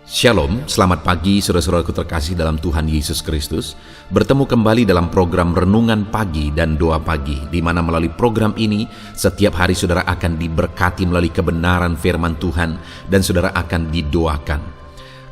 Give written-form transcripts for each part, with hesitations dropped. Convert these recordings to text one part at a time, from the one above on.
Shalom, selamat pagi saudara-saudaraku terkasih dalam Tuhan Yesus Kristus. Bertemu kembali dalam program Renungan Pagi dan Doa Pagi, di mana melalui program ini setiap hari saudara akan diberkati melalui kebenaran firman Tuhan dan saudara akan didoakan.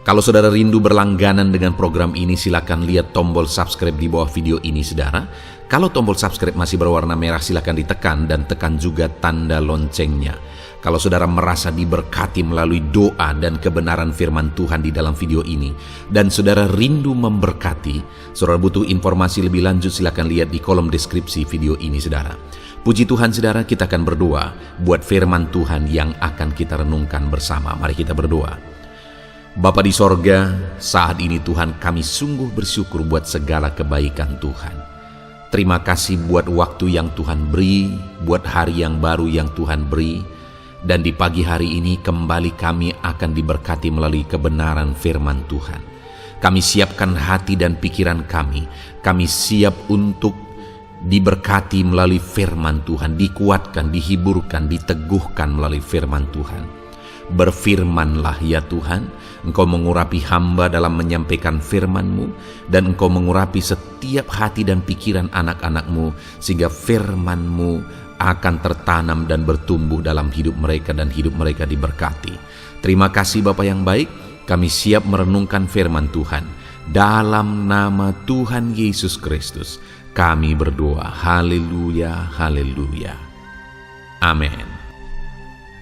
Kalau saudara rindu berlangganan dengan program ini, silakan lihat tombol subscribe di bawah video ini saudara. Kalau tombol subscribe masih berwarna merah, silakan ditekan dan tekan juga tanda loncengnya. Kalau saudara merasa diberkati melalui doa dan kebenaran firman Tuhan di dalam video ini, dan saudara rindu memberkati, saudara butuh informasi lebih lanjut, silakan lihat di kolom deskripsi video ini saudara. Puji Tuhan saudara, kita akan berdoa buat firman Tuhan yang akan kita renungkan bersama. Mari kita berdoa. Bapa di sorga, saat ini Tuhan kami sungguh bersyukur buat segala kebaikan Tuhan. Terima kasih buat waktu yang Tuhan beri, buat hari yang baru yang Tuhan beri. Dan di pagi hari ini kembali kami akan diberkati melalui kebenaran firman Tuhan. Kami siapkan hati dan pikiran kami. Kami siap untuk diberkati melalui firman Tuhan, dikuatkan, dihiburkan, diteguhkan melalui firman Tuhan. Berfirmanlah ya Tuhan, Engkau mengurapi hamba dalam menyampaikan firman-Mu, dan Engkau mengurapi setiap hati dan pikiran anak-anak-Mu, sehingga firman-Mu akan tertanam dan bertumbuh dalam hidup mereka dan hidup mereka diberkati. Terima kasih Bapa yang baik, kami siap merenungkan firman Tuhan. Dalam nama Tuhan Yesus Kristus, kami berdoa. Haleluya, haleluya. Amin.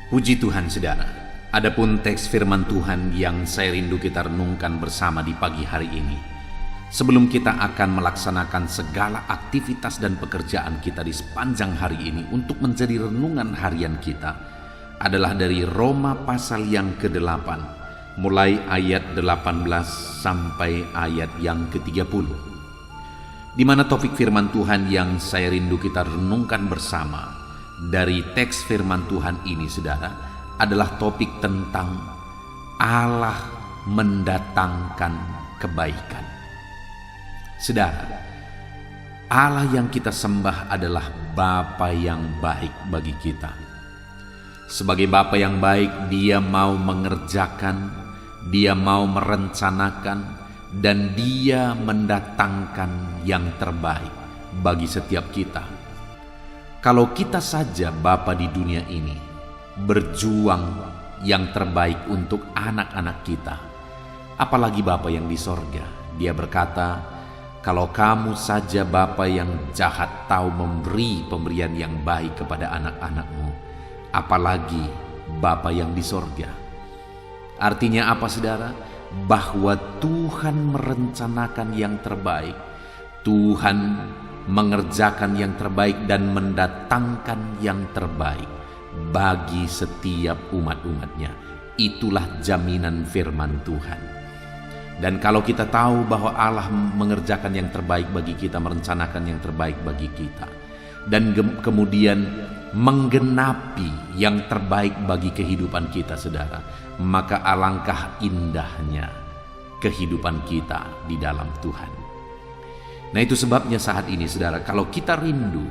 Puji Tuhan saudara. Adapun teks firman Tuhan yang saya rindu kita renungkan bersama di pagi hari ini, sebelum kita akan melaksanakan segala aktivitas dan pekerjaan kita di sepanjang hari ini untuk menjadi renungan harian kita, adalah dari Roma pasal yang ke-8, mulai ayat 18 sampai ayat yang ke-30. Di mana topik firman Tuhan yang saya rindu kita renungkan bersama dari teks firman Tuhan ini saudara, adalah topik tentang Allah mendatangkan kebaikan. Saudara, Allah yang kita sembah adalah Bapa yang baik bagi kita. Sebagai Bapa yang baik, Dia mau mengerjakan, Dia mau merencanakan, dan Dia mendatangkan yang terbaik bagi setiap kita. Kalau kita saja Bapa di dunia ini berjuang yang terbaik untuk anak-anak kita, apalagi Bapa yang di sorga. Dia berkata, kalau kamu saja Bapa yang jahat tahu memberi pemberian yang baik kepada anak-anakmu, apalagi Bapa yang di sorga. Artinya apa saudara? Bahwa Tuhan merencanakan yang terbaik, Tuhan mengerjakan yang terbaik dan mendatangkan yang terbaik bagi setiap umat-umatnya. Itulah jaminan firman Tuhan. Dan kalau kita tahu bahwa Allah mengerjakan yang terbaik bagi kita, merencanakan yang terbaik bagi kita, dan kemudian menggenapi yang terbaik bagi kehidupan kita saudara, maka alangkah indahnya kehidupan kita di dalam Tuhan. Nah itu sebabnya saat ini saudara, kalau kita rindu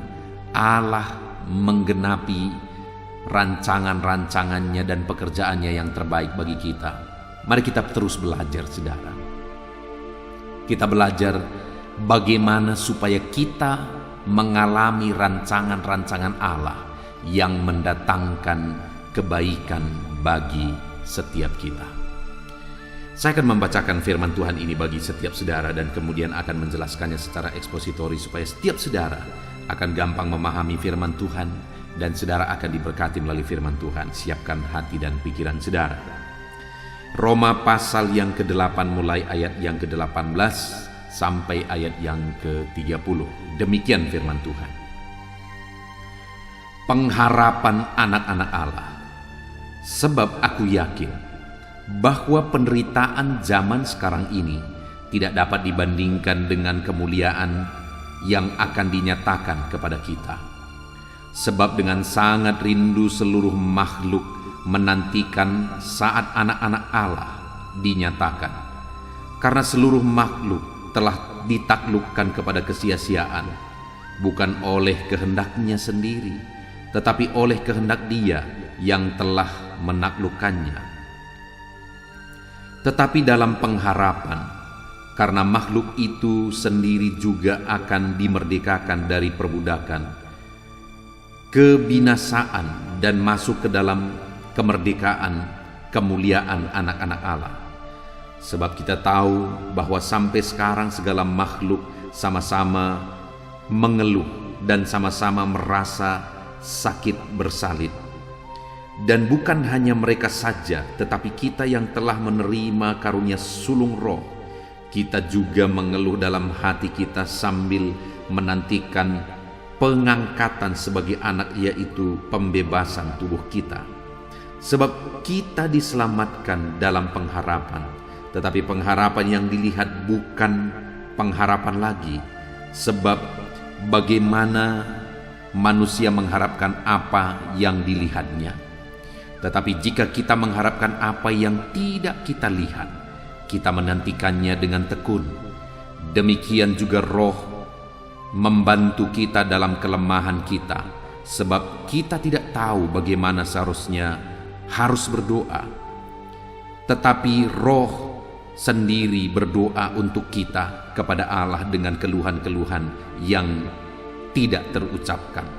Allah menggenapi rancangan-rancangannya dan pekerjaannya yang terbaik bagi kita, mari kita terus belajar saudara. Kita belajar bagaimana supaya kita mengalami rancangan-rancangan Allah yang mendatangkan kebaikan bagi setiap kita. Saya akan membacakan firman Tuhan ini bagi setiap saudara dan kemudian akan menjelaskannya secara ekspositori supaya setiap saudara akan gampang memahami firman Tuhan dan saudara akan diberkati melalui firman Tuhan. Siapkan hati dan pikiran saudara. Roma pasal yang ke-8 mulai ayat yang ke-18 sampai ayat yang ke-30. Demikian firman Tuhan. Pengharapan anak-anak Allah. Sebab aku yakin bahwa penderitaan zaman sekarang ini tidak dapat dibandingkan dengan kemuliaan yang akan dinyatakan kepada kita. Sebab dengan sangat rindu seluruh makhluk menantikan saat anak-anak Allah dinyatakan. Karena seluruh makhluk telah ditaklukkan kepada kesia-siaan, bukan oleh kehendaknya sendiri, tetapi oleh kehendak Dia yang telah menaklukkannya. tetapi dalam pengharapan, karena makhluk itu sendiri juga akan dimerdekakan dari perbudakan, kebinasaan dan masuk ke dalam kemerdekaan, kemuliaan anak-anak Allah. Sebab kita tahu bahwa sampai sekarang segala makhluk sama-sama mengeluh dan sama-sama merasa sakit bersalin. Dan bukan hanya mereka saja, tetapi kita yang telah menerima karunia sulung roh, kita juga mengeluh dalam hati kita sambil menantikan pengangkatan sebagai anak, yaitu pembebasan tubuh kita. Sebab kita diselamatkan dalam pengharapan, tetapi pengharapan yang dilihat bukan pengharapan lagi. Sebab bagaimana manusia mengharapkan apa yang dilihatnya? Tetapi jika kita mengharapkan apa yang tidak kita lihat, kita menantikannya dengan tekun. Demikian juga Roh membantu kita dalam kelemahan kita, sebab kita tidak tahu bagaimana seharusnya harus berdoa. Tetapi Roh sendiri berdoa untuk kita kepada Allah dengan keluhan-keluhan yang tidak terucapkan.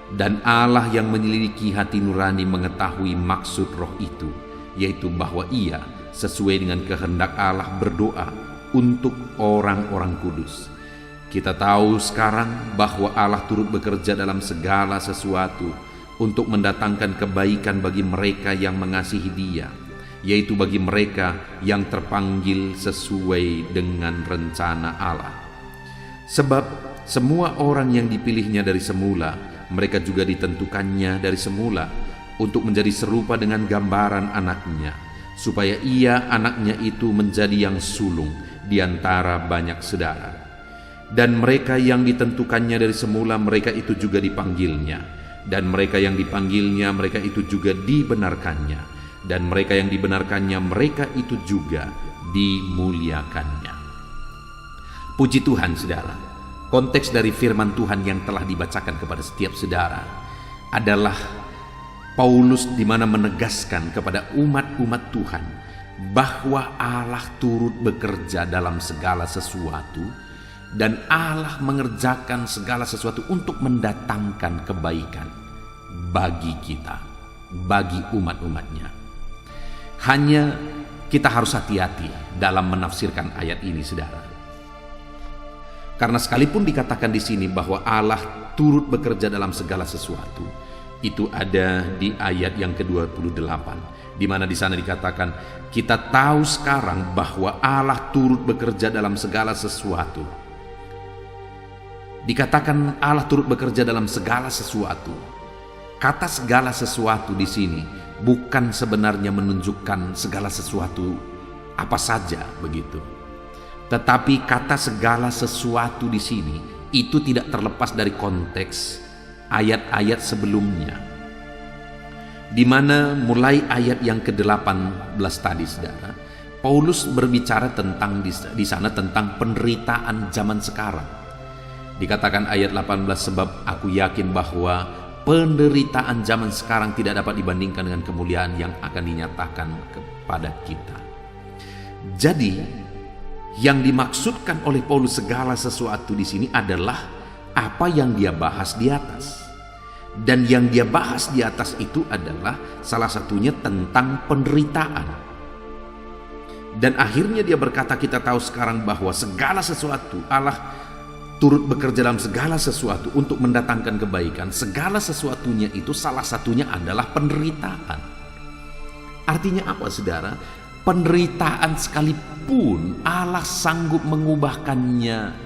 Dan Allah yang menyelidiki hati nurani mengetahui maksud Roh itu, yaitu bahwa Ia sesuai dengan kehendak Allah berdoa untuk orang-orang kudus. Kita tahu sekarang bahwa Allah turut bekerja dalam segala sesuatu untuk mendatangkan kebaikan bagi mereka yang mengasihi Dia, yaitu bagi mereka yang terpanggil sesuai dengan rencana Allah. Sebab semua orang yang dipilihnya dari semula, mereka juga ditentukannya dari semula untuk menjadi serupa dengan gambaran anaknya, supaya ia anaknya itu menjadi yang sulung di antara banyak saudara. Dan mereka yang ditentukannya dari semula, mereka itu juga dipanggilnya. Dan mereka yang dipanggilnya, mereka itu juga dibenarkannya. Dan mereka yang dibenarkannya, mereka itu juga dimuliakannya. Puji Tuhan, saudara. Konteks dari firman Tuhan yang telah dibacakan kepada setiap saudara adalah Paulus di mana menegaskan kepada umat-umat Tuhan bahwa Allah turut bekerja dalam segala sesuatu dan Allah mengerjakan segala sesuatu untuk mendatangkan kebaikan bagi kita, bagi umat-umatnya. Hanya kita harus hati-hati dalam menafsirkan ayat ini, saudara. Karena sekalipun dikatakan di sini bahwa Allah turut bekerja dalam segala sesuatu, itu ada di ayat yang ke-28, di mana di sana dikatakan kita tahu sekarang bahwa Allah turut bekerja dalam segala sesuatu. Dikatakan Allah turut bekerja dalam segala sesuatu. Kata segala sesuatu di sini bukan sebenarnya menunjukkan segala sesuatu apa saja begitu. Tetapi kata segala sesuatu di sini itu tidak terlepas dari konteks ayat-ayat sebelumnya, di mana mulai ayat yang ke-18 tadi, saudara, Paulus berbicara tentang di sana tentang penderitaan zaman sekarang. Dikatakan ayat 18, sebab aku yakin bahwa penderitaan zaman sekarang tidak dapat dibandingkan dengan kemuliaan yang akan dinyatakan kepada kita. Jadi yang dimaksudkan oleh Paulus segala sesuatu di sini adalah apa yang dia bahas di atas. Dan yang dia bahas di atas itu adalah salah satunya tentang penderitaan. Dan akhirnya dia berkata, kita tahu sekarang bahwa segala sesuatu, Allah turut bekerja dalam segala sesuatu untuk mendatangkan kebaikan. Segala sesuatunya itu salah satunya adalah penderitaan. Artinya apa, saudara? Penderitaan sekalipun Allah sanggup mengubahkannya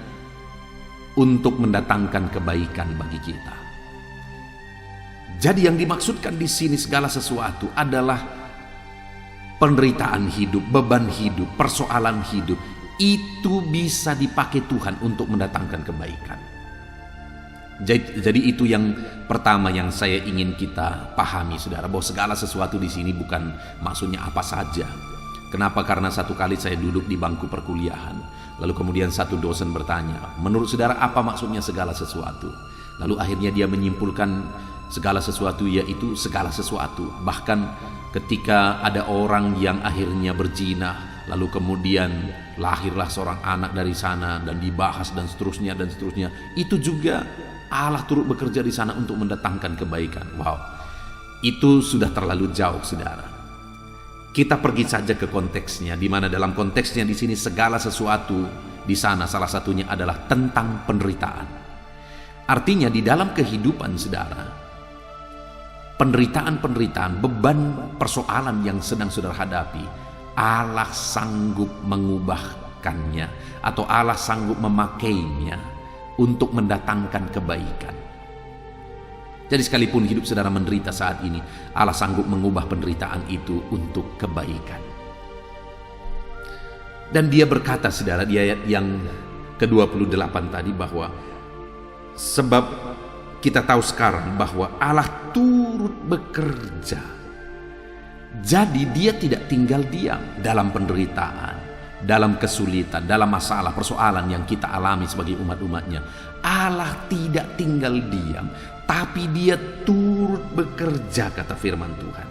untuk mendatangkan kebaikan bagi kita. Jadi yang dimaksudkan di sini segala sesuatu adalah penderitaan hidup, beban hidup, persoalan hidup. Itu bisa dipakai Tuhan untuk mendatangkan kebaikan. Jadi itu yang pertama yang saya ingin kita pahami, saudara, bahwa segala sesuatu di sini bukan maksudnya apa saja. Kenapa? Karena satu kali saya duduk di bangku perkuliahan, lalu kemudian satu dosen bertanya, menurut saudara apa maksudnya segala sesuatu? Lalu akhirnya dia menyimpulkan segala sesuatu yaitu segala sesuatu. Bahkan ketika ada orang yang akhirnya berzina, lalu kemudian lahirlah seorang anak dari sana dan dibahas dan seterusnya dan seterusnya. Itu juga Allah turut bekerja di sana untuk mendatangkan kebaikan. Wow, itu sudah terlalu jauh, saudara. Kita pergi saja ke konteksnya, di mana dalam konteksnya di sini segala sesuatu di sana salah satunya adalah tentang penderitaan. Artinya di dalam kehidupan saudara, penderitaan-penderitaan, beban persoalan yang sedang saudara hadapi, Allah sanggup mengubahkannya atau Allah sanggup memakainya untuk mendatangkan kebaikan. Jadi sekalipun hidup saudara menderita saat ini, Allah sanggup mengubah penderitaan itu untuk kebaikan. Dan dia berkata saudara di ayat yang ke-28 tadi bahwa sebab kita tahu sekarang bahwa Allah turut bekerja. Jadi dia tidak tinggal diam dalam penderitaan, dalam kesulitan, dalam masalah, persoalan yang kita alami sebagai umat-umatnya. Allah tidak tinggal diam, tapi dia turut bekerja, kata firman Tuhan.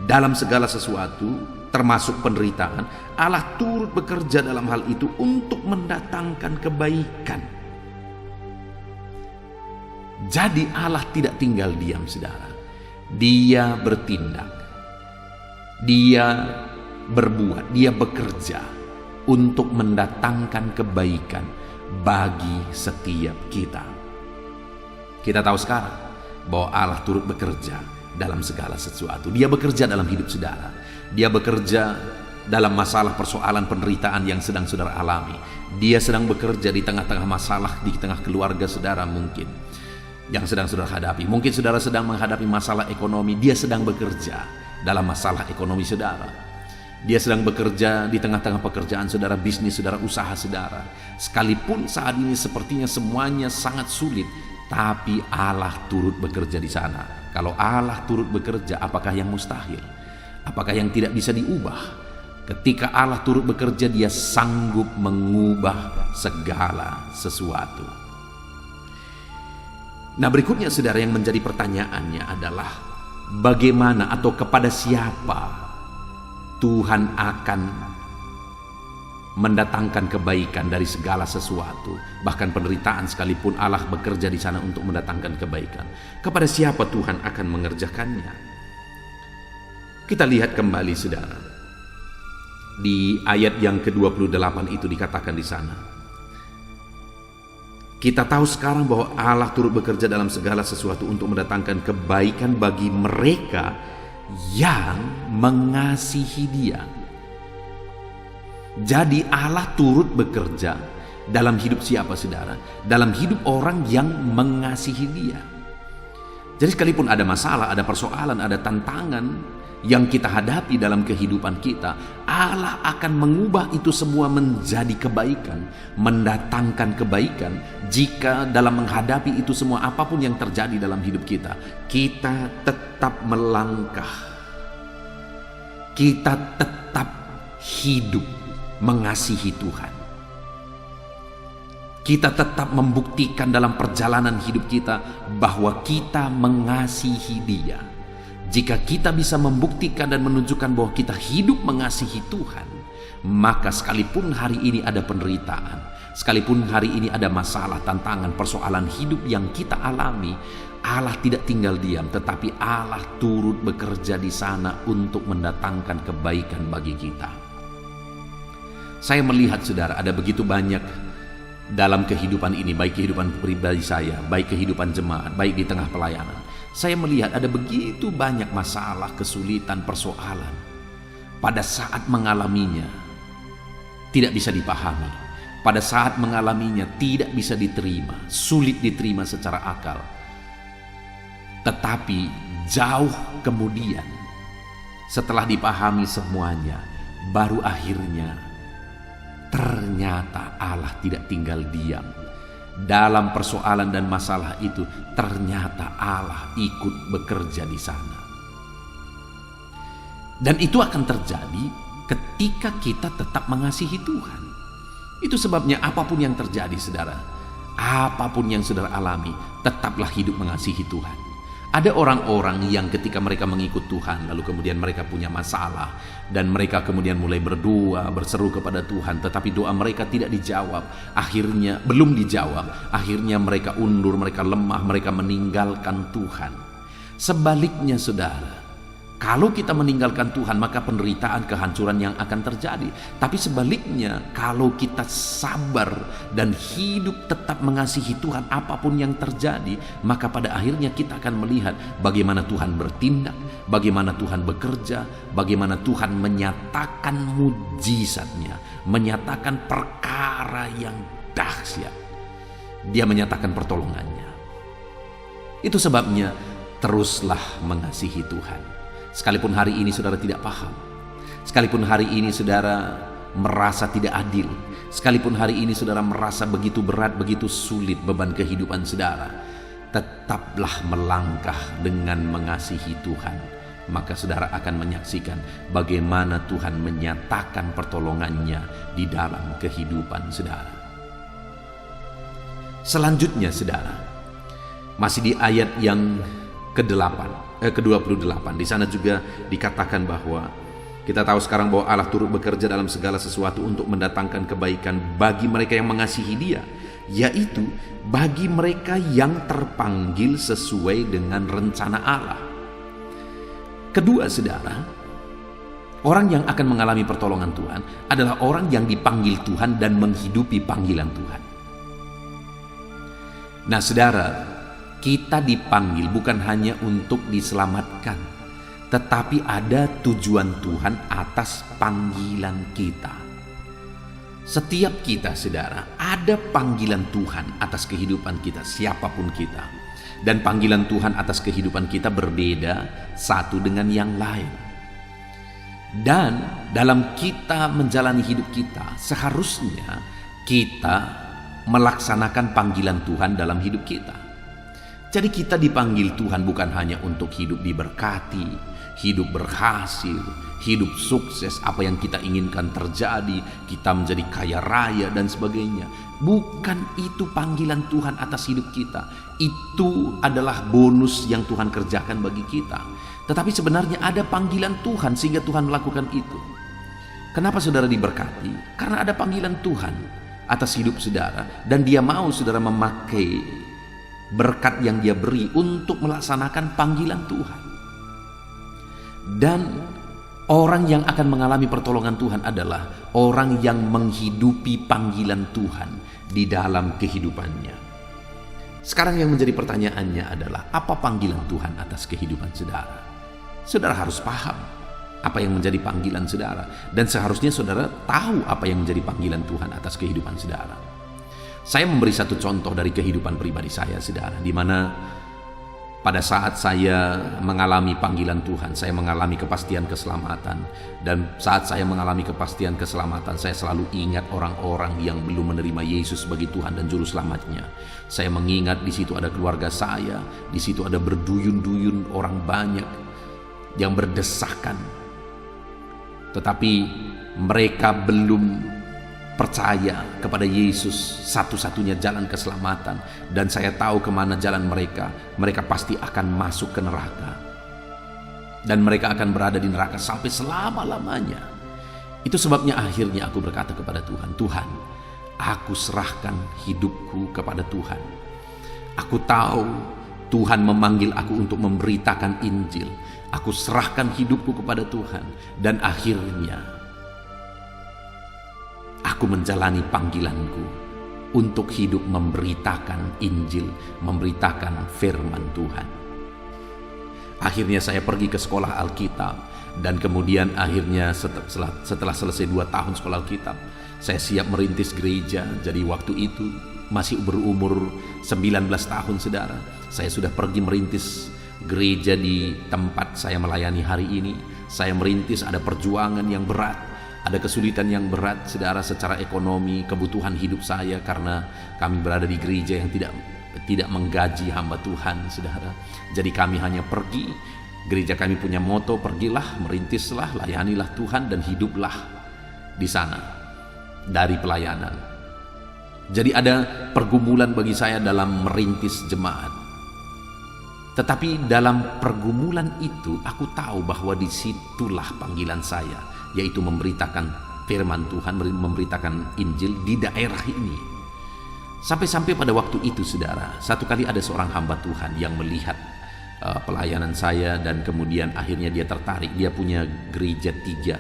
Dalam segala sesuatu, termasuk penderitaan, Allah turut bekerja dalam hal itu untuk mendatangkan kebaikan. Jadi Allah tidak tinggal diam, saudara. Dia bertindak, dia berbuat, dia bekerja untuk mendatangkan kebaikan bagi setiap kita. Kita tahu sekarang bahwa Allah turut bekerja dalam segala sesuatu. Dia bekerja dalam hidup saudara. Dia bekerja dalam masalah, persoalan, penderitaan yang sedang saudara alami. Dia sedang bekerja di tengah-tengah masalah, di tengah keluarga saudara mungkin yang sedang saudara hadapi. Mungkin saudara sedang menghadapi masalah ekonomi, dia sedang bekerja dalam masalah ekonomi saudara. Dia sedang bekerja di tengah-tengah pekerjaan saudara, bisnis saudara, usaha saudara. Sekalipun saat ini sepertinya semuanya sangat sulit, tapi Allah turut bekerja di sana. Kalau Allah turut bekerja, apakah yang mustahil? Apakah yang tidak bisa diubah? Ketika Allah turut bekerja, dia sanggup mengubah segala sesuatu. Nah, berikutnya saudara, yang menjadi pertanyaannya adalah bagaimana atau kepada siapa Tuhan akan mendatangkan kebaikan dari segala sesuatu, bahkan penderitaan sekalipun Allah bekerja di sana untuk mendatangkan kebaikan. Kepada siapa Tuhan akan mengerjakannya? Kita lihat kembali saudara, di ayat yang ke-28 itu dikatakan di sana, kita tahu sekarang bahwa Allah turut bekerja dalam segala sesuatu untuk mendatangkan kebaikan bagi mereka yang mengasihi Dia. Jadi Allah turut bekerja dalam hidup siapa saudara? Dalam hidup orang yang mengasihi Dia. Jadi sekalipun ada masalah, ada persoalan, ada tantangan yang kita hadapi dalam kehidupan kita, Allah akan mengubah itu semua menjadi kebaikan, mendatangkan kebaikan. Jika dalam menghadapi itu semua, apapun yang terjadi dalam hidup kita, kita tetap melangkah, kita tetap hidup mengasihi Tuhan. Kita tetap membuktikan dalam perjalanan hidup kita bahwa kita mengasihi Dia. Jika kita bisa membuktikan dan menunjukkan bahwa kita hidup mengasihi Tuhan, maka sekalipun hari ini ada penderitaan, sekalipun hari ini ada masalah, tantangan, persoalan hidup yang kita alami, Allah tidak tinggal diam, tetapi Allah turut bekerja di sana untuk mendatangkan kebaikan bagi kita. Saya melihat saudara, ada begitu banyak dalam kehidupan ini, baik kehidupan pribadi saya, baik kehidupan jemaat, baik di tengah pelayanan. Saya melihat ada begitu banyak masalah, kesulitan, persoalan. Pada saat mengalaminya, tidak bisa dipahami. Pada saat mengalaminya, tidak bisa diterima, sulit diterima secara akal. Tetapi jauh kemudian, setelah dipahami semuanya, baru akhirnya ternyata Allah tidak tinggal diam. Dalam persoalan dan masalah itu, ternyata Allah ikut bekerja di sana. Dan itu akan terjadi ketika kita tetap mengasihi Tuhan. Itu sebabnya apapun yang terjadi saudara, apapun yang saudara alami, tetaplah hidup mengasihi Tuhan. Ada orang-orang yang ketika mereka mengikut Tuhan, lalu kemudian mereka punya masalah, dan mereka kemudian mulai berdoa, berseru kepada Tuhan, tetapi doa mereka tidak dijawab. Akhirnya, belum dijawab, akhirnya mereka undur, mereka lemah, mereka meninggalkan Tuhan. Sebaliknya saudara, kalau kita meninggalkan Tuhan, maka penderitaan, kehancuran yang akan terjadi. Tapi sebaliknya, kalau kita sabar dan hidup tetap mengasihi Tuhan apapun yang terjadi, maka pada akhirnya kita akan melihat bagaimana Tuhan bertindak, bagaimana Tuhan bekerja, bagaimana Tuhan menyatakan mujizatnya, menyatakan perkara yang dahsyat. Dia menyatakan pertolongannya. Itu sebabnya teruslah mengasihi Tuhan. Sekalipun hari ini saudara tidak paham, sekalipun hari ini saudara merasa tidak adil, sekalipun hari ini saudara merasa begitu berat, begitu sulit beban kehidupan saudara, tetaplah melangkah dengan mengasihi Tuhan. Maka saudara akan menyaksikan bagaimana Tuhan menyatakan pertolongannya di dalam kehidupan saudara. Selanjutnya saudara, masih di ayat yang ke-28, di sana juga dikatakan bahwa kita tahu sekarang bahwa Allah turut bekerja dalam segala sesuatu untuk mendatangkan kebaikan bagi mereka yang mengasihi Dia, yaitu bagi mereka yang terpanggil sesuai dengan rencana Allah. Kedua saudara, orang yang akan mengalami pertolongan Tuhan adalah orang yang dipanggil Tuhan dan menghidupi panggilan Tuhan. Nah saudara, kita dipanggil bukan hanya untuk diselamatkan, tetapi ada tujuan Tuhan atas panggilan kita. Setiap kita saudara, ada panggilan Tuhan atas kehidupan kita, siapapun kita. Dan panggilan Tuhan atas kehidupan kita berbeda satu dengan yang lain. Dan dalam kita menjalani hidup kita, seharusnya kita melaksanakan panggilan Tuhan dalam hidup kita. Jadi kita dipanggil Tuhan bukan hanya untuk hidup diberkati, hidup berhasil, hidup sukses, apa yang kita inginkan terjadi, kita menjadi kaya raya dan sebagainya. Bukan itu panggilan Tuhan atas hidup kita. Itu adalah bonus yang Tuhan kerjakan bagi kita. Tetapi sebenarnya ada panggilan Tuhan sehingga Tuhan melakukan itu. Kenapa saudara diberkati? Karena ada panggilan Tuhan atas hidup saudara, dan Dia mau saudara memakai berkat yang Dia beri untuk melaksanakan panggilan Tuhan. Dan orang yang akan mengalami pertolongan Tuhan adalah orang yang menghidupi panggilan Tuhan di dalam kehidupannya. Sekarang yang menjadi pertanyaannya adalah, apa panggilan Tuhan atas kehidupan saudara? Saudara harus paham apa yang menjadi panggilan saudara, dan seharusnya saudara tahu apa yang menjadi panggilan Tuhan atas kehidupan saudara. Saya memberi satu contoh dari kehidupan pribadi saya, saudara, di mana pada saat saya mengalami panggilan Tuhan, saya mengalami kepastian keselamatan. Dan saat saya mengalami kepastian keselamatan, saya selalu ingat orang-orang yang belum menerima Yesus sebagai Tuhan dan Juru Selamatnya. Saya mengingat di situ ada keluarga saya, di situ ada berduyun-duyun orang banyak yang berdesakan. Tetapi mereka belum percaya kepada Yesus, satu-satunya jalan keselamatan. Dan saya tahu kemana jalan mereka. Mereka pasti akan masuk ke neraka, dan mereka akan berada di neraka sampai selama-lamanya. Itu sebabnya akhirnya aku berkata kepada Tuhan, Tuhan, aku serahkan hidupku kepada Tuhan. Aku tahu Tuhan memanggil aku untuk memberitakan Injil. Aku serahkan hidupku kepada Tuhan, dan akhirnya aku menjalani panggilanku untuk hidup memberitakan Injil, memberitakan firman Tuhan. Akhirnya saya pergi ke sekolah Alkitab, dan kemudian akhirnya setelah selesai 2 tahun sekolah Alkitab, saya siap merintis gereja. Jadi waktu itu masih berumur 19 tahun saudara. Saya sudah pergi merintis gereja di tempat saya melayani hari ini. Saya merintis, ada perjuangan yang berat, ada kesulitan yang berat saudara secara ekonomi, kebutuhan hidup saya, karena kami berada di gereja yang tidak menggaji hamba Tuhan saudara. Jadi kami hanya pergi, gereja kami punya moto, pergilah, merintislah, layanilah Tuhan, dan hiduplah di sana dari pelayanan. Jadi ada pergumulan bagi saya dalam merintis jemaat. Tetapi dalam pergumulan itu aku tahu bahwa disitulah panggilan saya, yaitu memberitakan firman Tuhan, memberitakan Injil di daerah ini. Sampai-sampai pada waktu itu saudara, satu kali ada seorang hamba Tuhan yang melihat pelayanan saya, dan kemudian akhirnya dia tertarik. Dia punya gereja 3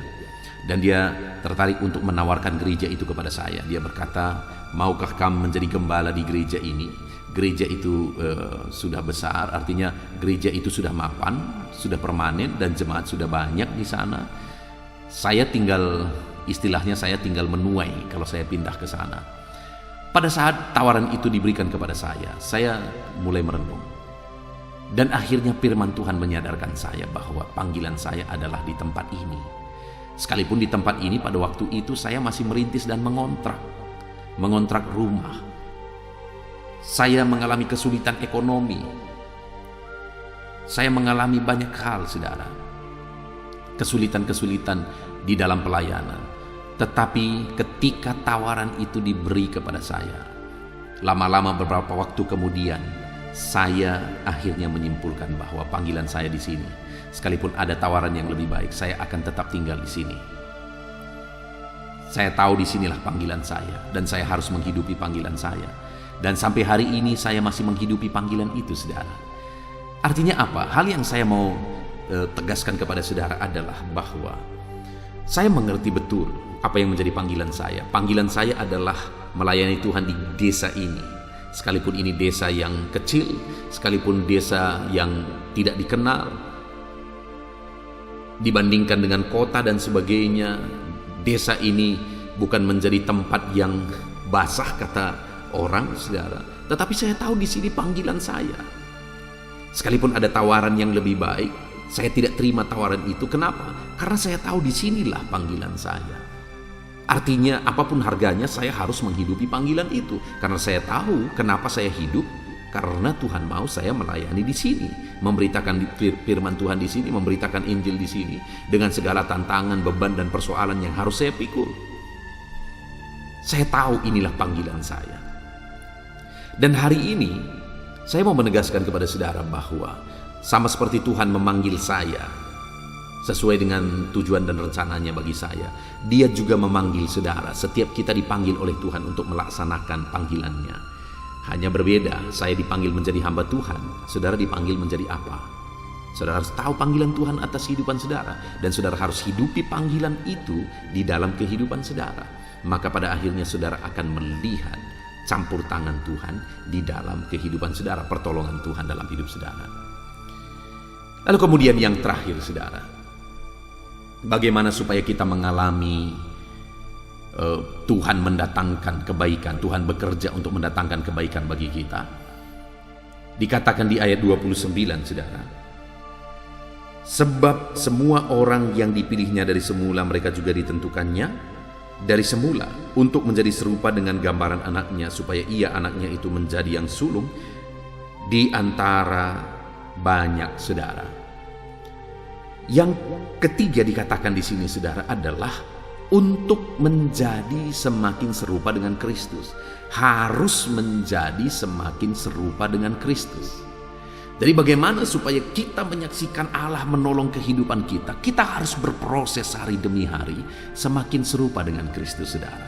dan dia tertarik untuk menawarkan gereja itu kepada saya. Dia berkata, maukah kamu menjadi gembala di gereja ini? Gereja itu sudah besar, artinya gereja itu sudah mapan, sudah permanen, dan jemaat sudah banyak di sana. Saya tinggal, istilahnya saya tinggal menuai kalau saya pindah ke sana. Pada saat tawaran itu diberikan kepada saya mulai merenung. Dan akhirnya firman Tuhan menyadarkan saya bahwa panggilan saya adalah di tempat ini. Sekalipun di tempat ini pada waktu itu saya masih merintis dan mengontrak rumah. Saya mengalami kesulitan ekonomi. Saya mengalami banyak hal, saudara. Kesulitan-kesulitan di dalam pelayanan. Tetapi ketika tawaran itu diberi kepada saya, lama-lama beberapa waktu kemudian, saya akhirnya menyimpulkan bahwa panggilan saya di sini. Sekalipun ada tawaran yang lebih baik, saya akan tetap tinggal di sini. Saya tahu disinilah panggilan saya, dan saya harus menghidupi panggilan saya. Dan sampai hari ini saya masih menghidupi panggilan itu, saudara. Artinya apa? Hal yang saya mau tegaskan kepada saudara adalah bahwa saya mengerti betul apa yang menjadi panggilan saya. Panggilan saya adalah melayani Tuhan di desa ini. Sekalipun ini desa yang kecil, sekalipun desa yang tidak dikenal, dibandingkan dengan kota dan sebagainya, desa ini bukan menjadi tempat yang basah kata orang, saudara. Tetapi saya tahu di sini panggilan saya. Sekalipun ada tawaran yang lebih baik, saya tidak terima tawaran itu. Kenapa? Karena saya tahu di sinilah panggilan saya. Artinya apapun harganya saya harus menghidupi panggilan itu. Karena saya tahu kenapa saya hidup. Karena Tuhan mau saya melayani di sini, memberitakan firman Tuhan di sini, memberitakan Injil di sini, dengan segala tantangan, beban dan persoalan yang harus saya pikul. Saya tahu inilah panggilan saya. Dan hari ini saya mau menegaskan kepada saudara bahwa sama seperti Tuhan memanggil saya sesuai dengan tujuan dan rencananya bagi saya, Dia juga memanggil saudara. Setiap kita dipanggil oleh Tuhan untuk melaksanakan panggilannya. Hanya berbeda, saya dipanggil menjadi hamba Tuhan, saudara dipanggil menjadi apa? Saudara harus tahu panggilan Tuhan atas kehidupan saudara, dan saudara harus hidupi panggilan itu di dalam kehidupan saudara. Maka pada akhirnya saudara akan melihat campur tangan Tuhan di dalam kehidupan saudara, pertolongan Tuhan dalam hidup saudara. Lalu kemudian yang terakhir, saudara, bagaimana supaya kita mengalami Tuhan mendatangkan kebaikan, Tuhan bekerja untuk mendatangkan kebaikan bagi kita. Dikatakan di ayat 29, saudara, sebab semua orang yang dipilihnya dari semula, mereka juga ditentukannya dari semula untuk menjadi serupa dengan gambaran anaknya, supaya ia, anaknya itu, menjadi yang sulung di antara banyak saudara. Yang ketiga dikatakan di sini, saudara, adalah untuk menjadi semakin serupa dengan Kristus. Harus menjadi semakin serupa dengan Kristus. Jadi bagaimana supaya kita menyaksikan Allah menolong kehidupan kita? Kita harus berproses hari demi hari semakin serupa dengan Kristus, saudara.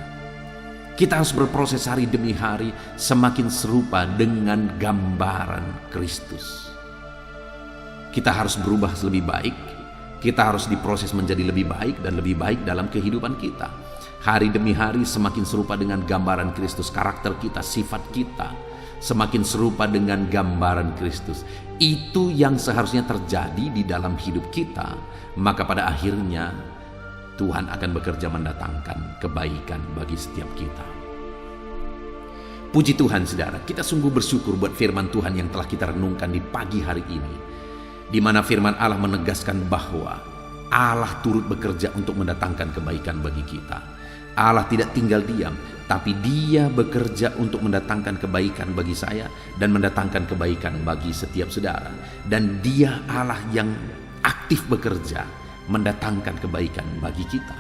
Kita harus berproses hari demi hari semakin serupa dengan gambaran Kristus. Kita harus berubah lebih baik. Kita harus diproses menjadi lebih baik dan lebih baik dalam kehidupan kita. Hari demi hari semakin serupa dengan gambaran Kristus. Karakter kita, sifat kita semakin serupa dengan gambaran Kristus. Itu yang seharusnya terjadi di dalam hidup kita. Maka pada akhirnya Tuhan akan bekerja mendatangkan kebaikan bagi setiap kita. Puji Tuhan, saudara, kita sungguh bersyukur buat firman Tuhan yang telah kita renungkan di pagi hari ini, di mana firman Allah menegaskan bahwa Allah turut bekerja untuk mendatangkan kebaikan bagi kita. Allah tidak tinggal diam, tapi Dia bekerja untuk mendatangkan kebaikan bagi saya dan mendatangkan kebaikan bagi setiap saudara. Dan Dia Allah yang aktif bekerja mendatangkan kebaikan bagi kita.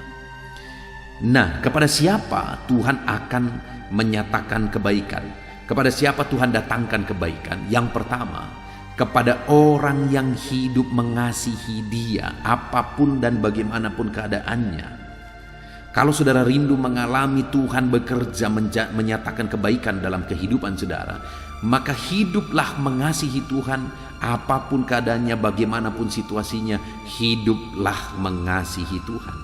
Nah, kepada siapa Tuhan akan menyatakan kebaikan? Kepada siapa Tuhan datangkan kebaikan? Yang pertama, kepada orang yang hidup mengasihi Dia apapun dan bagaimanapun keadaannya. Kalau saudara rindu mengalami Tuhan bekerja menyatakan kebaikan dalam kehidupan saudara, maka hiduplah mengasihi Tuhan apapun keadaannya, bagaimanapun situasinya, hiduplah mengasihi Tuhan.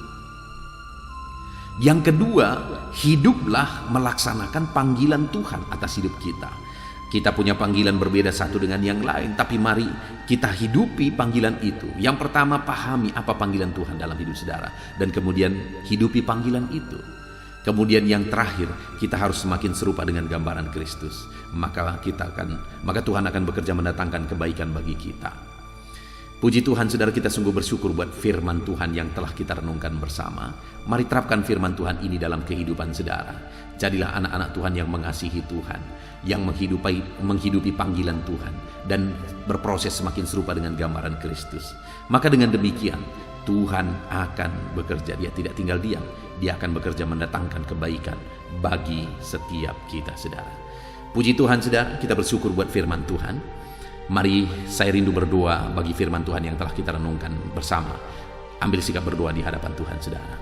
Yang kedua, hiduplah melaksanakan panggilan Tuhan atas hidup kita. Kita punya panggilan berbeda satu dengan yang lain, tapi mari kita hidupi panggilan itu. Yang pertama, pahami apa panggilan Tuhan dalam hidup saudara, dan kemudian hidupi panggilan itu. Kemudian yang terakhir, kita harus semakin serupa dengan gambaran Kristus. Maka Tuhan akan bekerja mendatangkan kebaikan bagi kita. Puji Tuhan, saudara, kita sungguh bersyukur buat firman Tuhan yang telah kita renungkan bersama. Mari terapkan firman Tuhan ini dalam kehidupan saudara. Jadilah anak-anak Tuhan yang mengasihi Tuhan, yang menghidupi panggilan Tuhan, dan berproses semakin serupa dengan gambaran Kristus. Maka dengan demikian, Tuhan akan bekerja. Dia tidak tinggal diam. Dia akan bekerja mendatangkan kebaikan bagi setiap kita, saudara. Puji Tuhan, saudara, kita bersyukur buat firman Tuhan. Mari saya rindu berdoa bagi firman Tuhan yang telah kita renungkan bersama. Ambil sikap berdoa di hadapan Tuhan, saudara.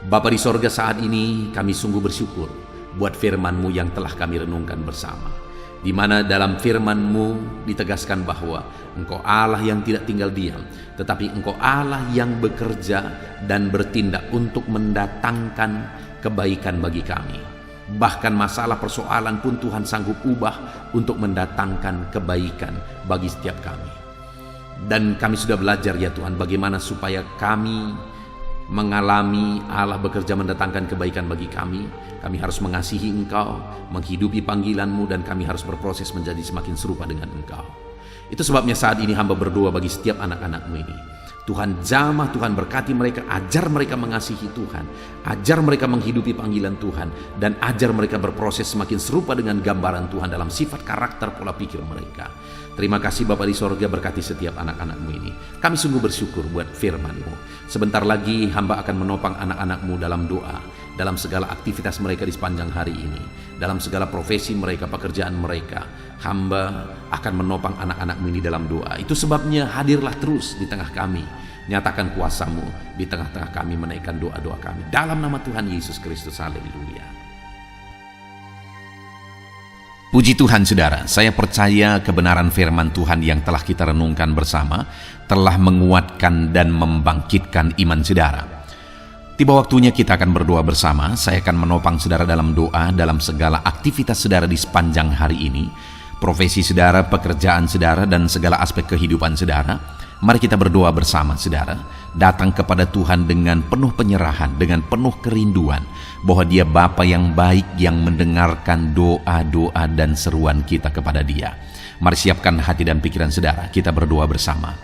Bapa di sorga, saat ini kami sungguh bersyukur buat firman-Mu yang telah kami renungkan bersama, di mana dalam firman-Mu ditegaskan bahwa Engkau Allah yang tidak tinggal diam, tetapi Engkau Allah yang bekerja dan bertindak untuk mendatangkan kebaikan bagi kami. Bahkan masalah persoalan pun Tuhan sanggup ubah untuk mendatangkan kebaikan bagi setiap kami. Dan kami sudah belajar ya Tuhan, bagaimana supaya kami mengalami Allah bekerja mendatangkan kebaikan bagi kami. Kami harus mengasihi Engkau, menghidupi panggilan-Mu, dan kami harus berproses menjadi semakin serupa dengan Engkau. Itu sebabnya saat ini hamba berdoa bagi setiap anak-anak-Mu ini. Tuhan jamah, Tuhan berkati mereka, ajar mereka mengasihi Tuhan, ajar mereka menghidupi panggilan Tuhan, dan ajar mereka berproses semakin serupa dengan gambaran Tuhan dalam sifat, karakter, pola pikir mereka. Terima kasih Bapa di sorga, berkati setiap anak-anak-Mu ini. Kami sungguh bersyukur buat firman-Mu. Sebentar lagi hamba akan menopang anak-anak-Mu dalam doa, dalam segala aktivitas mereka di sepanjang hari ini, dalam segala profesi mereka, pekerjaan mereka. Hamba akan menopang anak-anak-Mu ini dalam doa. Itu sebabnya hadirlah terus di tengah kami. Nyatakan kuasa-Mu di tengah-tengah kami, menaikkan doa-doa kami. Dalam nama Tuhan Yesus Kristus, haleluya. Puji Tuhan, saudara, saya percaya kebenaran firman Tuhan yang telah kita renungkan bersama telah menguatkan dan membangkitkan iman saudara. Tiba waktunya kita akan berdoa bersama. Saya akan menopang saudara dalam doa, dalam segala aktivitas saudara di sepanjang hari ini, profesi saudara, pekerjaan saudara, dan segala aspek kehidupan saudara. Mari kita berdoa bersama, saudara. Datang kepada Tuhan dengan penuh penyerahan, dengan penuh kerinduan bahwa Dia Bapa yang baik yang mendengarkan doa-doa dan seruan kita kepada Dia. Mari siapkan hati dan pikiran saudara, kita berdoa bersama.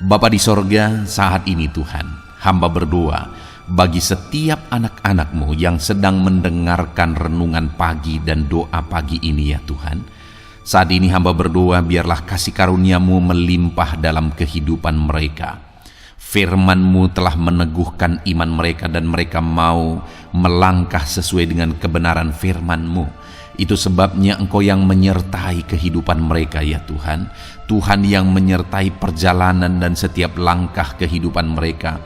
Bapa di sorga, saat ini Tuhan, hamba berdoa bagi setiap anak-anak-Mu yang sedang mendengarkan renungan pagi dan doa pagi ini ya Tuhan. Saat ini hamba berdoa, biarlah kasih karunia-Mu melimpah dalam kehidupan mereka. Firman-Mu telah meneguhkan iman mereka dan mereka mau melangkah sesuai dengan kebenaran firman-Mu. Itu sebabnya Engkau yang menyertai kehidupan mereka ya Tuhan. Tuhan yang menyertai perjalanan dan setiap langkah kehidupan mereka,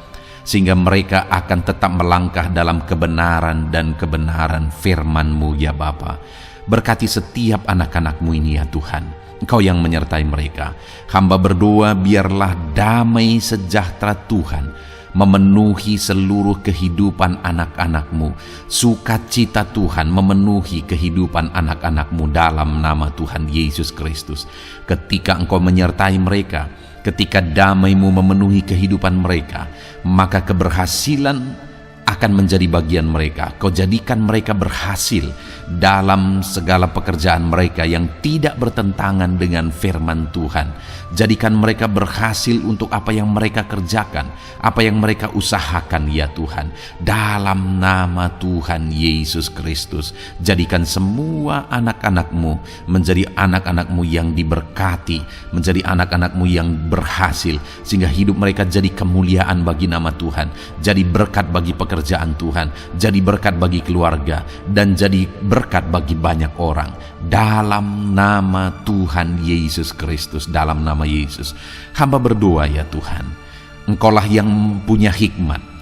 sehingga mereka akan tetap melangkah dalam kebenaran dan kebenaran firman-Mu ya Bapa. Berkati setiap anak-anak-Mu ini ya Tuhan. Engkau yang menyertai mereka. Hamba berdoa biarlah damai sejahtera Tuhan memenuhi seluruh kehidupan anak-anak-Mu. Sukacita Tuhan memenuhi kehidupan anak-anak-Mu dalam nama Tuhan Yesus Kristus. Ketika Engkau menyertai mereka, ketika damai-Mu memenuhi kehidupan mereka, maka keberhasilan akan menjadi bagian mereka. Kau jadikan mereka berhasil dalam segala pekerjaan mereka yang tidak bertentangan dengan firman Tuhan. Jadikan mereka berhasil untuk apa yang mereka kerjakan, apa yang mereka usahakan ya Tuhan. Dalam nama Tuhan Yesus Kristus, jadikan semua anak-anak-Mu menjadi anak-anak-Mu yang diberkati, menjadi anak-anak-Mu yang berhasil, sehingga hidup mereka jadi kemuliaan bagi nama Tuhan, jadi berkat bagi pekerjaan pekerjaan Tuhan, jadi berkat bagi keluarga, dan jadi berkat bagi banyak orang. Dalam nama Tuhan Yesus Kristus, dalam nama Yesus, hamba berdoa ya Tuhan, Engkaulah yang punya hikmat.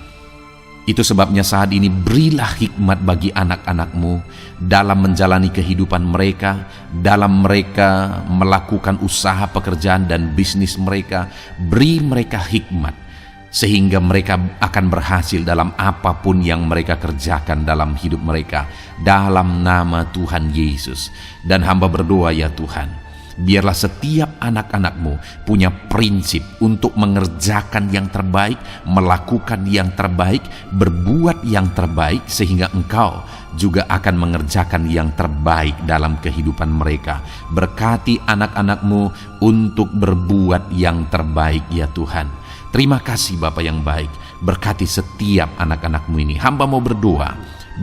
Itu sebabnya saat ini berilah hikmat bagi anak-anak-Mu dalam menjalani kehidupan mereka, dalam mereka melakukan usaha pekerjaan dan bisnis mereka. Beri mereka hikmat sehingga mereka akan berhasil dalam apapun yang mereka kerjakan dalam hidup mereka, dalam nama Tuhan Yesus. Dan hamba berdoa ya Tuhan, biarlah setiap anak-anak-Mu punya prinsip untuk mengerjakan yang terbaik, melakukan yang terbaik, berbuat yang terbaik, sehingga Engkau juga akan mengerjakan yang terbaik dalam kehidupan mereka. Berkati anak-anak-Mu untuk berbuat yang terbaik ya Tuhan. Terima kasih Bapa yang baik, berkati setiap anak-anak-Mu ini. Hamba mau berdoa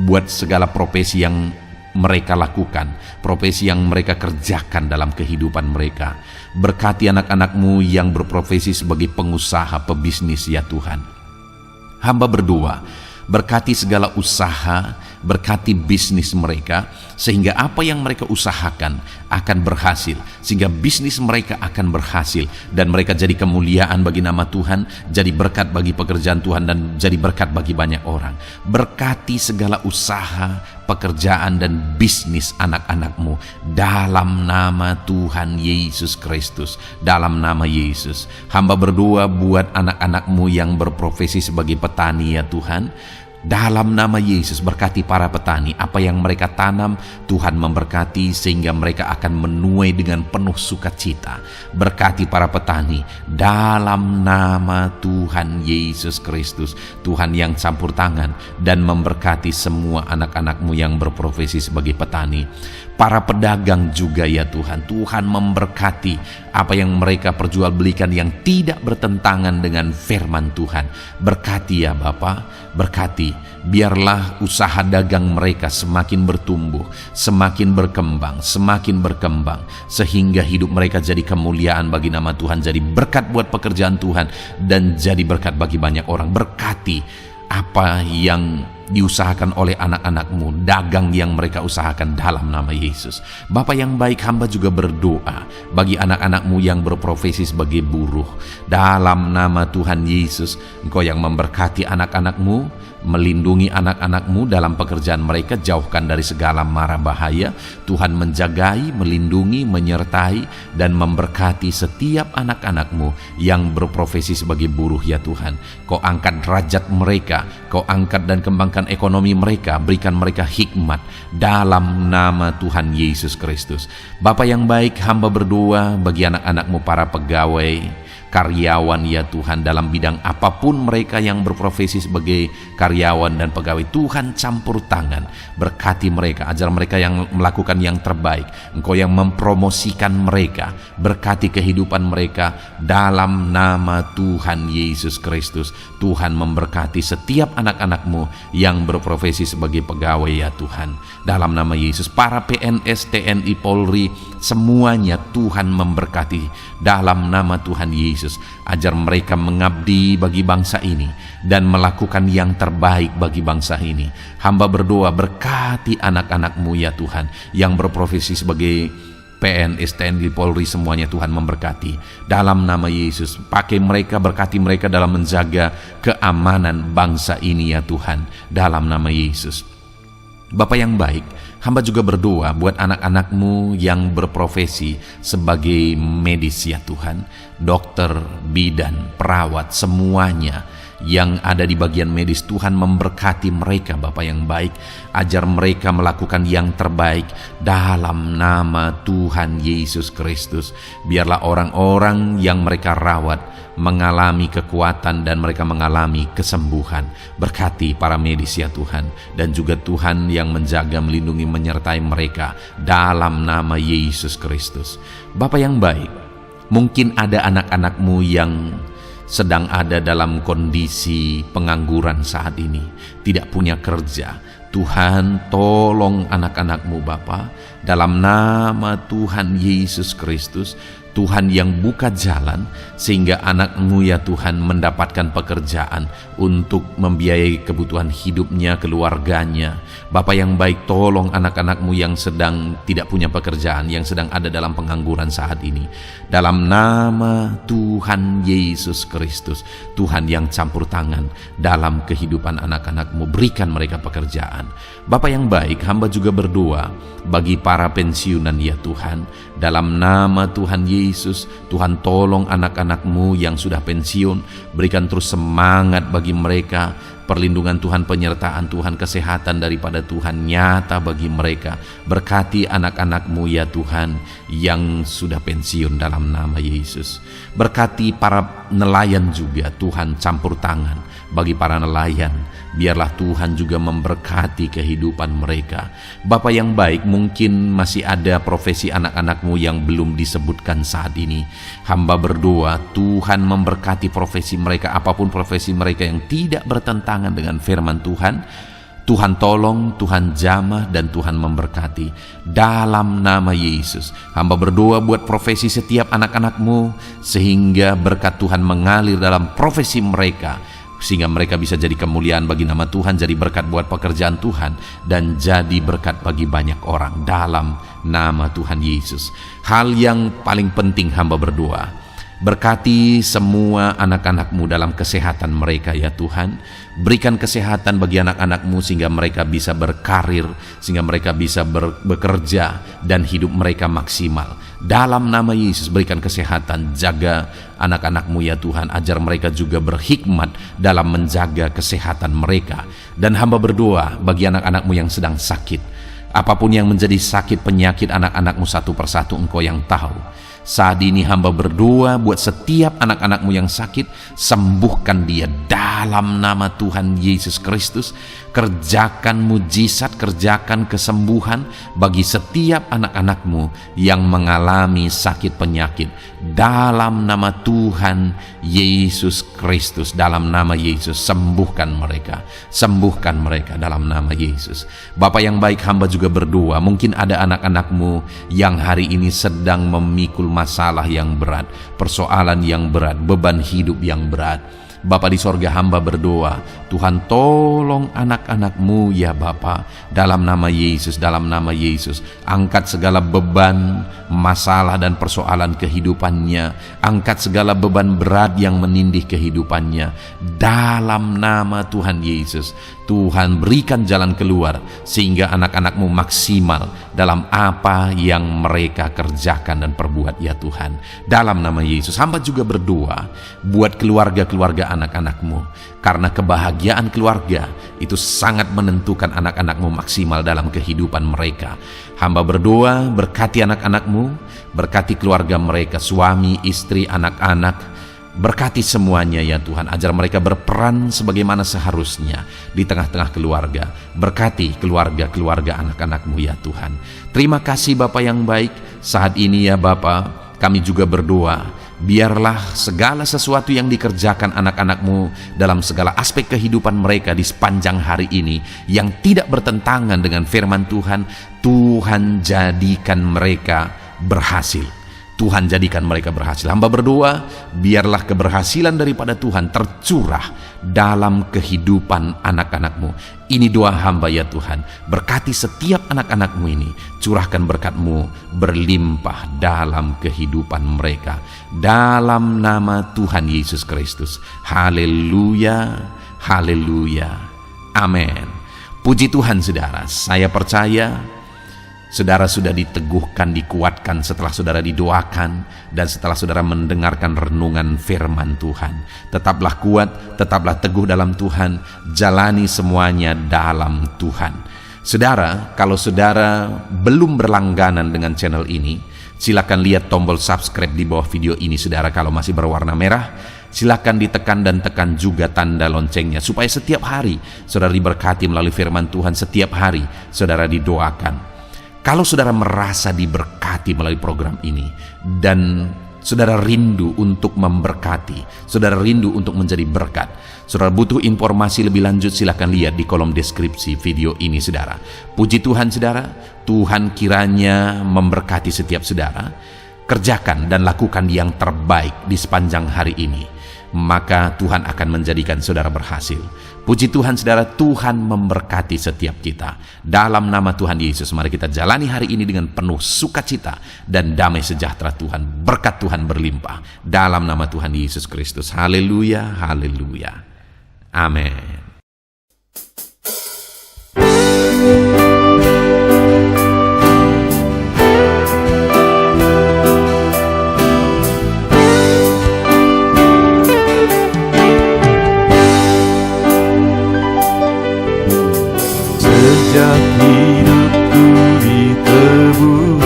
buat segala profesi yang mereka lakukan, profesi yang mereka kerjakan dalam kehidupan mereka. Berkati anak-anak-Mu yang berprofesi sebagai pengusaha, pebisnis ya Tuhan. Hamba berdoa, berkati segala usaha, berkati bisnis mereka, sehingga apa yang mereka usahakan akan berhasil, sehingga bisnis mereka akan berhasil, dan mereka jadi kemuliaan bagi nama Tuhan, jadi berkat bagi pekerjaan Tuhan, dan jadi berkat bagi banyak orang. Berkati segala usaha, pekerjaan, dan bisnis anak-anak-Mu dalam nama Tuhan Yesus Kristus, dalam nama Yesus. Hamba berdoa buat anak-anak-Mu yang berprofesi sebagai petani ya Tuhan. Dalam nama Yesus, berkati para petani. Apa yang mereka tanam, Tuhan memberkati sehingga mereka akan menuai dengan penuh sukacita. Berkati para petani dalam nama Tuhan Yesus Kristus. Tuhan yang campur tangan dan memberkati semua anak-anak-Mu yang berprofesi sebagai petani. Para pedagang juga ya Tuhan, Tuhan memberkati apa yang mereka perjualbelikan yang tidak bertentangan dengan firman Tuhan. Berkati ya Bapa, berkati, biarlah usaha dagang mereka semakin bertumbuh, semakin berkembang, sehingga hidup mereka jadi kemuliaan bagi nama Tuhan, jadi berkat buat pekerjaan Tuhan, dan jadi berkat bagi banyak orang. Berkati apa yang diusahakan oleh anak-anak-Mu, dagang yang mereka usahakan dalam nama Yesus. Bapa yang baik, hamba juga berdoa bagi anak-anak-Mu yang berprofesi sebagai buruh. Dalam nama Tuhan Yesus, Engkau yang memberkati anak-anak-Mu, melindungi anak-anak-Mu dalam pekerjaan mereka, jauhkan dari segala mara bahaya. Tuhan menjagai, melindungi, menyertai, dan memberkati setiap anak-anak-Mu yang berprofesi sebagai buruh ya Tuhan. Kau angkat derajat mereka, Kau angkat dan kembangkan ekonomi mereka, berikan mereka hikmat dalam nama Tuhan Yesus Kristus. Bapa yang baik, hamba berdoa bagi anak-anak-Mu para pegawai, karyawan ya Tuhan, dalam bidang apapun mereka yang berprofesi sebagai karyawan dan pegawai. Tuhan campur tangan, berkati mereka, ajar mereka yang melakukan yang terbaik. Engkau yang mempromosikan mereka, berkati kehidupan mereka dalam nama Tuhan Yesus Kristus. Tuhan memberkati setiap anak-anak-Mu yang berprofesi sebagai pegawai ya Tuhan, dalam nama Yesus. Para PNS, TNI, Polri, semuanya Tuhan memberkati dalam nama Tuhan Yesus. Ajar mereka mengabdi bagi bangsa ini dan melakukan yang terbaik bagi bangsa ini. Hamba berdoa, berkati anak-anak-Mu ya Tuhan yang berprofesi sebagai PNS, TNI, Polri, semuanya Tuhan memberkati dalam nama Yesus. Pakai mereka, berkati mereka dalam menjaga keamanan bangsa ini ya Tuhan, dalam nama Yesus. Bapa yang baik, hamba juga berdoa buat anak-anak-Mu yang berprofesi sebagai medis ya Tuhan, dokter, bidan, perawat, semuanya yang ada di bagian medis. Tuhan memberkati mereka Bapa yang baik, ajar mereka melakukan yang terbaik dalam nama Tuhan Yesus Kristus. Biarlah orang-orang yang mereka rawat mengalami kekuatan dan mereka mengalami kesembuhan. Berkati para medis ya Tuhan, dan juga Tuhan yang menjaga, melindungi, menyertai mereka dalam nama Yesus Kristus. Bapa yang baik, mungkin ada anak-anak-Mu yang sedang ada dalam kondisi pengangguran saat ini, tidak punya kerja. Tuhan, tolong anak-anak-Mu Bapa, dalam nama Tuhan Yesus Kristus. Tuhan yang buka jalan sehingga anak-Mu ya Tuhan mendapatkan pekerjaan untuk membiayai kebutuhan hidupnya, keluarganya. Bapa yang baik, tolong anak-anak-Mu yang sedang tidak punya pekerjaan, yang sedang ada dalam pengangguran saat ini. Dalam nama Tuhan Yesus Kristus, Tuhan yang campur tangan dalam kehidupan anak-anak-Mu, berikan mereka pekerjaan. Bapa yang baik, hamba juga berdoa bagi para pensiunan ya Tuhan. Dalam nama Tuhan Yesus, Tuhan tolong anak-anak-Mu yang sudah pensiun, berikan terus semangat bagi mereka, perlindungan Tuhan, penyertaan Tuhan, kesehatan daripada Tuhan nyata bagi mereka. Berkati anak-anak-Mu ya Tuhan yang sudah pensiun dalam nama Yesus. Berkati para nelayan juga, Tuhan campur tangan bagi para nelayan. Biarlah Tuhan juga memberkati kehidupan mereka. Bapa yang baik, mungkin masih ada profesi anak-anak-Mu yang belum disebutkan saat ini. Hamba berdoa Tuhan memberkati profesi mereka, apapun profesi mereka yang tidak bertentangan dengan firman Tuhan. Tuhan tolong, Tuhan jamah, dan Tuhan memberkati. Dalam nama Yesus, hamba berdoa buat profesi setiap anak-anak-Mu, sehingga berkat Tuhan mengalir dalam profesi mereka, sehingga mereka bisa jadi kemuliaan bagi nama Tuhan, jadi berkat buat pekerjaan Tuhan, dan jadi berkat bagi banyak orang dalam nama Tuhan Yesus. Hal yang paling penting hamba berdoa, berkati semua anak-anak-Mu dalam kesehatan mereka ya Tuhan. Berikan kesehatan bagi anak-anak-Mu sehingga mereka bisa berkarir, sehingga mereka bisa bekerja dan hidup mereka maksimal. Dalam nama Yesus berikan kesehatan, jaga anak-anak-Mu ya Tuhan, ajar mereka juga berhikmat dalam menjaga kesehatan mereka. Dan hamba berdoa bagi anak-anak-Mu yang sedang sakit, apapun yang menjadi sakit penyakit anak-anak-Mu satu persatu Engkau yang tahu. Saat ini hamba berdoa buat setiap anak-anak-Mu yang sakit, sembuhkan dia dalam nama Tuhan Yesus Kristus. Kerjakan mujizat, kerjakan kesembuhan bagi setiap anak-anak-Mu yang mengalami sakit penyakit. Dalam nama Tuhan Yesus Kristus, dalam nama Yesus, sembuhkan mereka. Sembuhkan mereka dalam nama Yesus. Bapa yang baik, hamba juga berdoa, mungkin ada anak-anak-Mu yang hari ini sedang memikul masalah yang berat, persoalan yang berat, beban hidup yang berat. Bapa di sorga, hamba berdoa, Tuhan tolong anak-anak-Mu ya Bapa, dalam nama Yesus, dalam nama Yesus. Angkat segala beban, masalah dan persoalan kehidupannya. Angkat segala beban berat yang menindih kehidupannya. Dalam nama Tuhan Yesus, Tuhan berikan jalan keluar sehingga anak-anak-Mu maksimal dalam apa yang mereka kerjakan dan perbuat ya Tuhan. Dalam nama Yesus, hamba juga berdoa buat keluarga-keluarga anak-anak-Mu, karena kebahagiaan keluarga itu sangat menentukan anak-anak-Mu maksimal dalam kehidupan mereka. Hamba berdoa berkati anak-anak-Mu, berkati keluarga mereka, suami, istri, anak-anak. Berkati semuanya ya Tuhan, ajar mereka berperan sebagaimana seharusnya di tengah-tengah keluarga. Berkati keluarga-keluarga anak-anak-Mu ya Tuhan. Terima kasih Bapa yang baik. Saat ini ya Bapa, kami juga berdoa, biarlah segala sesuatu yang dikerjakan anak-anak-Mu dalam segala aspek kehidupan mereka di sepanjang hari ini yang tidak bertentangan dengan firman Tuhan, Tuhan jadikan mereka berhasil. Tuhan jadikan mereka berhasil. Hamba berdoa, biarlah keberhasilan daripada Tuhan tercurah dalam kehidupan anak-anak-Mu. Ini doa hamba ya Tuhan. Berkati setiap anak-anak-Mu ini. Curahkan berkat-Mu berlimpah dalam kehidupan mereka. Dalam nama Tuhan Yesus Kristus. Haleluya, haleluya, amin. Puji Tuhan saudara, saya percaya saudara sudah diteguhkan, dikuatkan setelah saudara didoakan dan setelah saudara mendengarkan renungan firman Tuhan. Tetaplah kuat, tetaplah teguh dalam Tuhan, jalani semuanya dalam Tuhan. Saudara, kalau saudara belum berlangganan dengan channel ini, silakan lihat tombol subscribe di bawah video ini saudara. Kalau masih berwarna merah, silakan ditekan dan tekan juga tanda loncengnya supaya setiap hari saudara diberkati melalui firman Tuhan. Setiap hari saudara didoakan. Kalau saudara merasa diberkati melalui program ini dan saudara rindu untuk memberkati, saudara rindu untuk menjadi berkat, saudara butuh informasi lebih lanjut, silakan lihat di kolom deskripsi video ini saudara. Puji Tuhan saudara, Tuhan kiranya memberkati setiap saudara. kerjakan dan lakukan yang terbaik di sepanjang hari ini, maka Tuhan akan menjadikan saudara berhasil. Puji Tuhan saudara, Tuhan memberkati setiap kita. Dalam nama Tuhan Yesus, mari kita jalani hari ini dengan penuh sukacita dan damai sejahtera Tuhan. Berkat Tuhan berlimpah. Dalam nama Tuhan Yesus Kristus. Haleluya, haleluya. Amin. Sejak hidupku ditebus,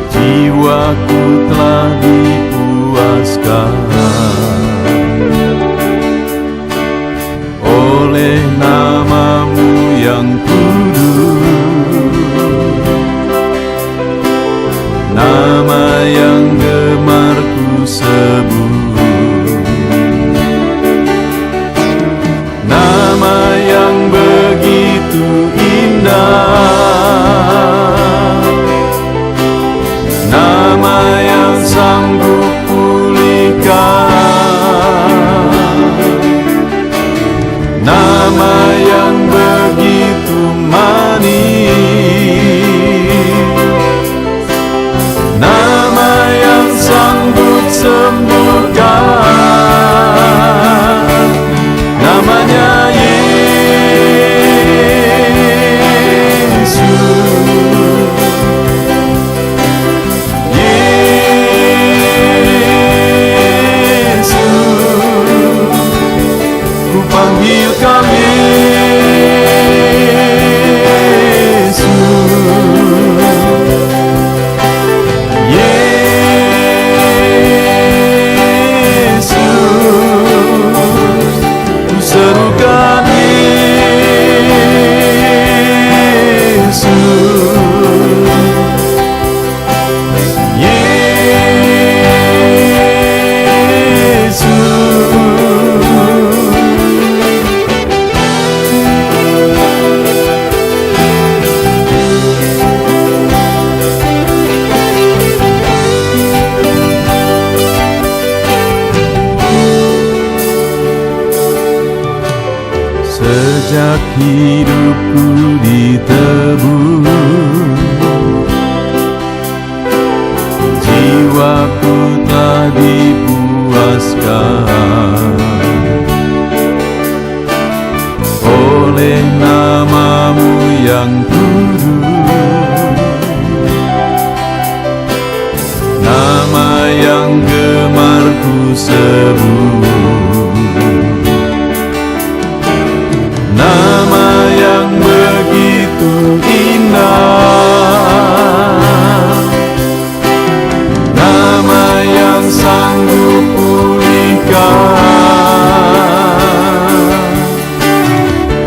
jiwaku telah dipuaskan oleh nama-Mu yang kudus, nama yang gemar ku sebut. Nama yang begitu indah, nama yang sanggup pulihkan, nama yang begitu manis, nama yang sanggup sembuhkan, namanya sejak hidupku ditebus, jiwaku telah dipuaskan oleh nama-Mu yang kudus, nama yang gemar ku sebut, nama yang begitu indah, nama yang sanggup pulihkan,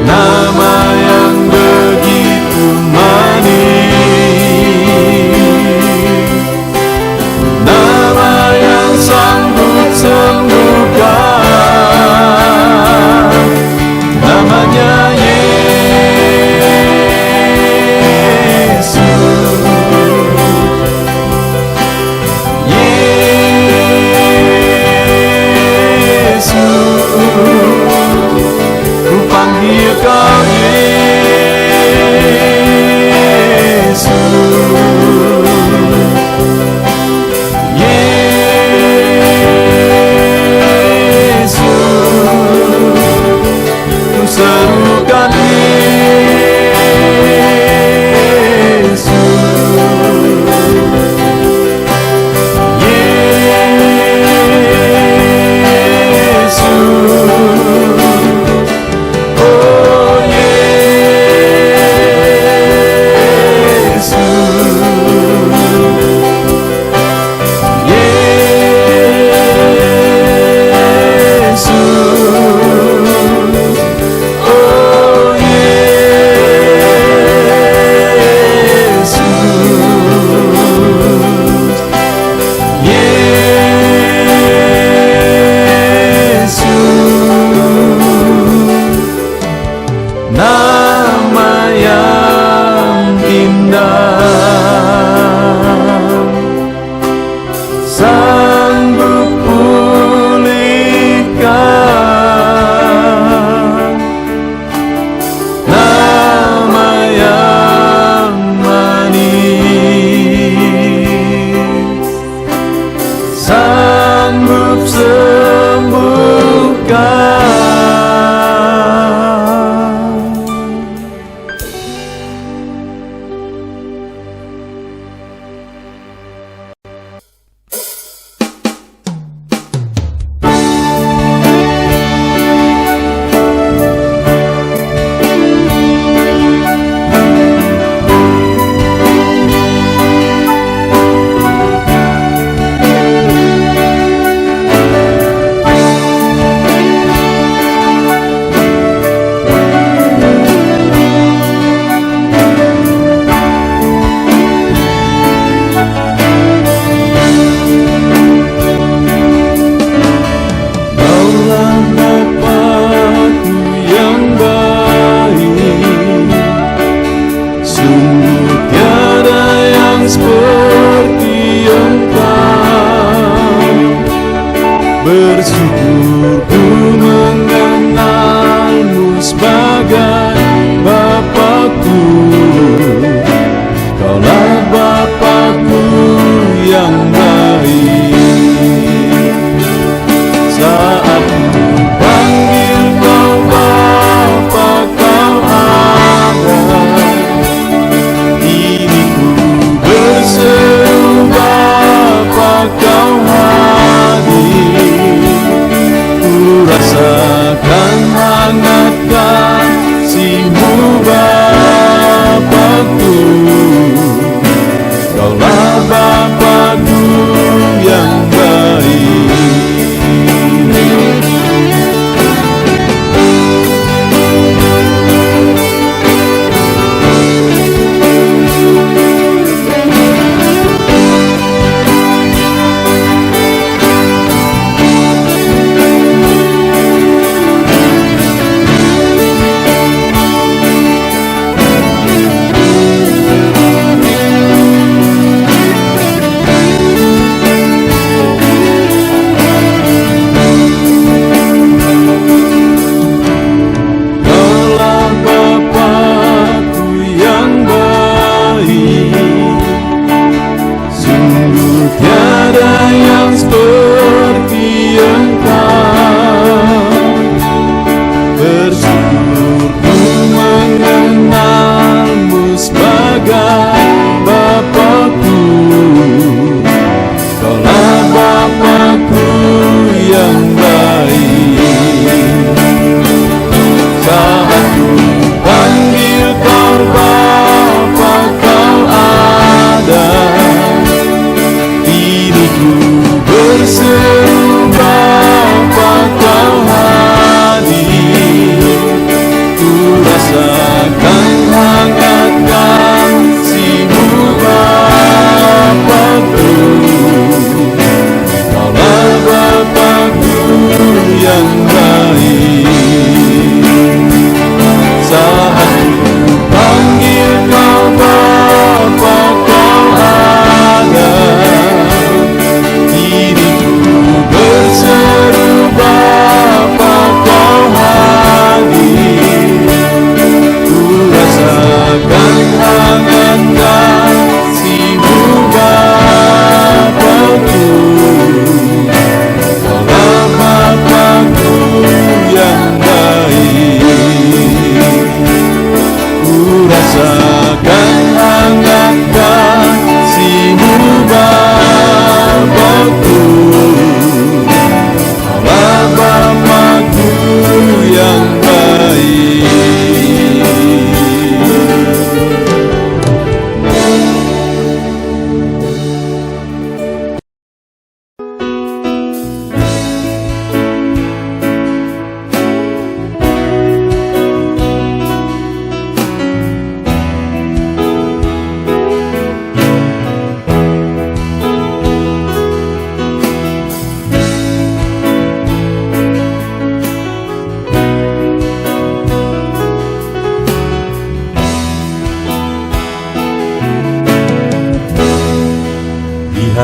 nama yang begitu manis, nama yang sanggup sembuhkan, namanya ku panggil Kau Yesus, Yesus, ku serukan Yesus, Yesus, oh Yesus.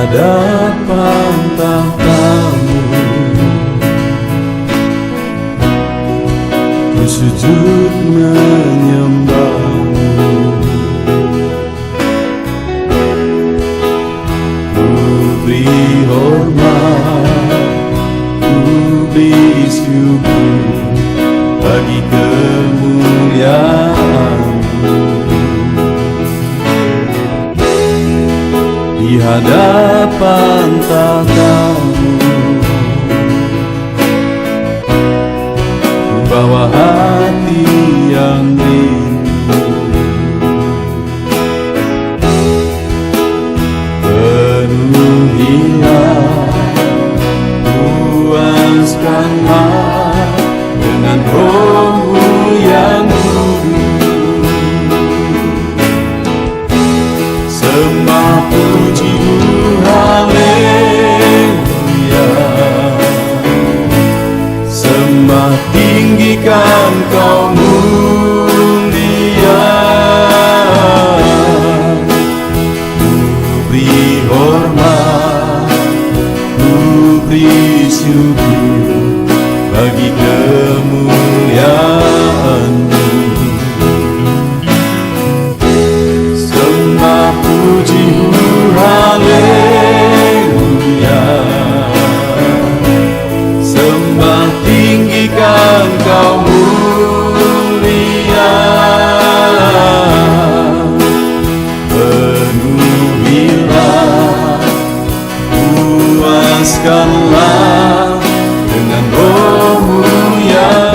hadapan tahta-Mu, ku sujud menyembah-Mu. Ku beri hormat, ku beri syukur bagi kemuliaan-Mu. Di hadapan tahta-Mu, ku bawa hati yang rindu. Penuhilah, puaskanlah dengan Roh-Mu yang kudus. Sembah puji haleluya, sembah tinggikan Kau mulia. Ku beri hormat, ku beri syukur bagi kemuliaan-Mu. Sembah puji haleluya, sembah tinggikan Kau mulia. Penuhilah, puaskanlah dengan Roh-Mu yang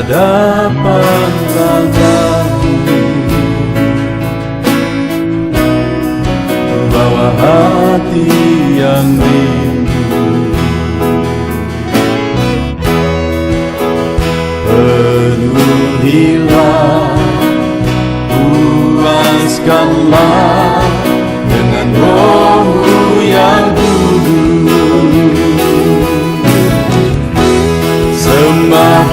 hadapan tahta-Mu, bawa hati yang rindu. Penuhilah, puaskanlah dengan Roh-Mu yang kudus. Sembah